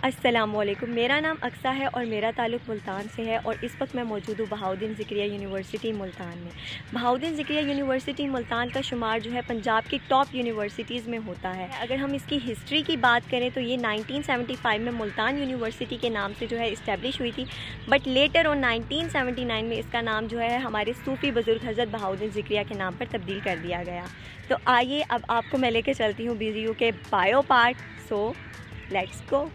अस्सलामुअलैकुम। मेरा नाम अक्सा है और मेरा ताल्लुक़ मुल्तान से है और इस वक्त मैं मौजूद हूँ बहाउद्दीन ज़िक्रिया यूनिवर्सिटी मुल्तान में। बहाउद्दीन ज़िक्रिया यूनिवर्सिटी मुल्तान का शुमार जो है पंजाब की टॉप यूनिवर्सिटीज़ में होता है। अगर हम इसकी हिस्ट्री की बात करें तो ये 1975 में मुल्तान यूनिवर्सिटी के नाम से जो है इस्टेब्लिश हुई थी, बट लेटर ऑन 1979 में इसका नाम जो है हमारे सूफ़ी बुज़ुर्ग हज़रत बहाउद्दीन ज़िक्रिया के नाम पर तब्दील कर दिया गया। तो आइए अब आपको मैं लेकर चलती हूँ BZU के bio part. So let's go.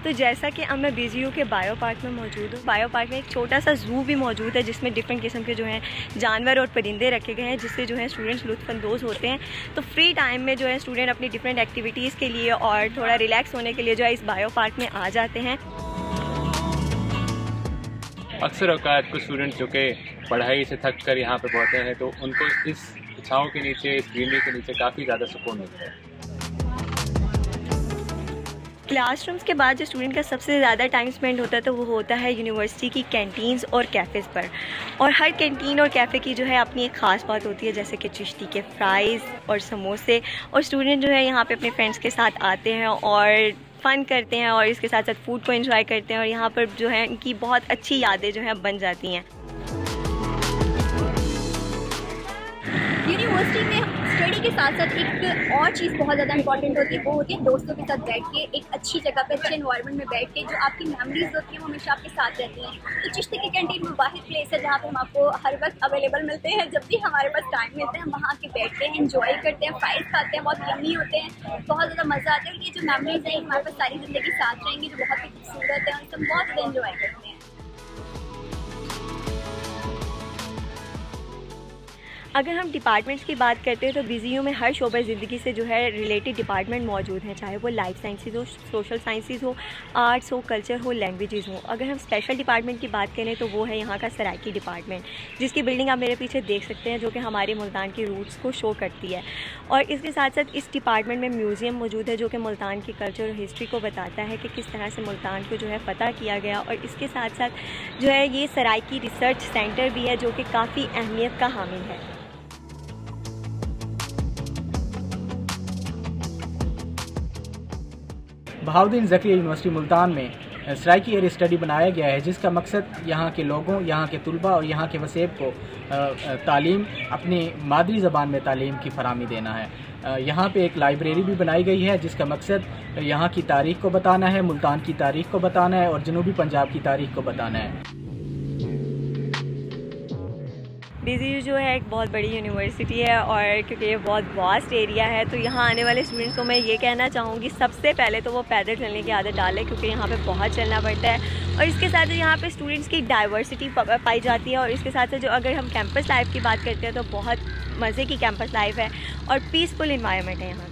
तो जैसा कि अब मैं BZU के बायो पार्क में मौजूद हूँ। बायो पार्क में एक छोटा सा ज़ू भी मौजूद है जिसमें डिफरेंट किस्म के जो हैं जानवर और परिंदे रखे गए हैं, जिससे जो है स्टूडेंट्स लुत्फ़अंदोज़ होते हैं। तो फ्री टाइम में जो है स्टूडेंट अपनी डिफरेंट एक्टिविटीज़ के लिए और थोड़ा रिलैक्स होने के लिए जो है इस बायो पार्क में आ जाते हैं। अक्सर औकात कुछ स्टूडेंट्स जो कि पढ़ाई से थक कर यहाँ पर पहुँचते हैं तो उनको इस छाँव के नीचे, इस ग्रीनरी के नीचे काफ़ी ज़्यादा सुकून मिलता है। क्लासरूम्स के बाद जो स्टूडेंट का सबसे ज़्यादा टाइम स्पेंड होता है तो वो होता है यूनिवर्सिटी की कैंटीन्स और कैफ़ेज़ पर। और हर कैंटीन और कैफ़े की जो है अपनी एक ख़ास बात होती है, जैसे कि चिश्ती के फ्राइज़ और समोसे। और स्टूडेंट जो है यहाँ पे अपने फ्रेंड्स के साथ आते हैं और फ़न करते हैं और इसके साथ साथ फूड को एंजॉय करते हैं और यहाँ पर जो है इनकी बहुत अच्छी यादें जो हैं बन जाती हैं। यूनिवर्सिटी में स्टडी के साथ साथ एक और चीज़ बहुत ज़्यादा इंपॉर्टेंट होती है, वो होती है दोस्तों के साथ बैठ के एक अच्छी जगह पे, अच्छे एनवायरनमेंट में बैठ के जो आपकी मेमोरीज होती हैं वो हमेशा आपके साथ रहती हैं। तो चिश्ती की कैंटीन में वाहिद प्लेस है जहाँ पे हम आपको हर वक्त अवेलेबल मिलते हैं। जब भी हमारे पास टाइम मिलता है हम वहाँ के बैठते हैं, इंजॉय करते हैं, फ्राइज़ खाते हैं, बहुत यम्मी होते हैं, बहुत ज़्यादा मज़ा आता है। ये जो मेमोरीज हैं हमारे पास सारी ज़िंदगी साथ रहेंगी, जो बहुत ही खूबसूरत है और हम बहुत ज़्यादा इंजॉय करते हैं। अगर हम डिपार्टमेंट्स की बात करते हैं तो BZU में हर शोबे ज़िंदगी से जो है रिलेटेड डिपार्टमेंट मौजूद हैं, चाहे वो लाइफ साइंसेज हो, सोशल साइंसेज हो, आर्ट्स हो, कल्चर हो, लैंग्वेजेस हो। अगर हम स्पेशल डिपार्टमेंट की बात करें तो वो है यहाँ का सराइकी डिपार्टमेंट, जिसकी बिल्डिंग आप मेरे पीछे देख सकते हैं, जो कि हमारे मुल्तान की रूट्स को शो करती है। और इसके साथ साथ इस डिपार्टमेंट में म्यूज़ियम मौजूद है जो कि मुल्तान की कल्चर और हिस्ट्री को बताता है कि किस तरह से मुल्तान को जो है फ़तह किया गया। और इसके साथ साथ जो है ये सराइकी रिसर्च सेंटर भी है जो कि काफ़ी अहमियत का हामिल है। बहाउद्दीन ज़िक्रिया यूनिवर्सिटी मुल्तान में सराइकी एरिया स्टडी बनाया गया है, जिसका मकसद यहाँ के लोगों, यहाँ के तुलबा और यहाँ के वसेब को तालीम, अपनी मादरी ज़बान में तालीम की फराहमी देना है। यहाँ पे एक लाइब्रेरी भी बनाई गई है जिसका मकसद यहाँ की तारीख़ को बताना है, मुल्तान की तारीख़ को बताना है और जनूबी पंजाब की तारीख़ को बताना है। BZU जो है एक बहुत बड़ी यूनिवर्सिटी है और क्योंकि ये बहुत वास्ट एरिया है तो यहाँ आने वाले स्टूडेंट्स को मैं ये कहना चाहूँगी सबसे पहले तो वो पैदल चलने की आदत डालें, क्योंकि यहाँ पे बहुत चलना पड़ता है। और इसके साथ यहाँ पे स्टूडेंट्स की डाइवर्सिटी पाई जाती है। और इसके साथ साथ जो अगर हम कैंपस लाइफ की बात करते हैं तो बहुत मज़े की कैंपस लाइफ है और पीसफुल इन्वायरमेंट है यहाँ।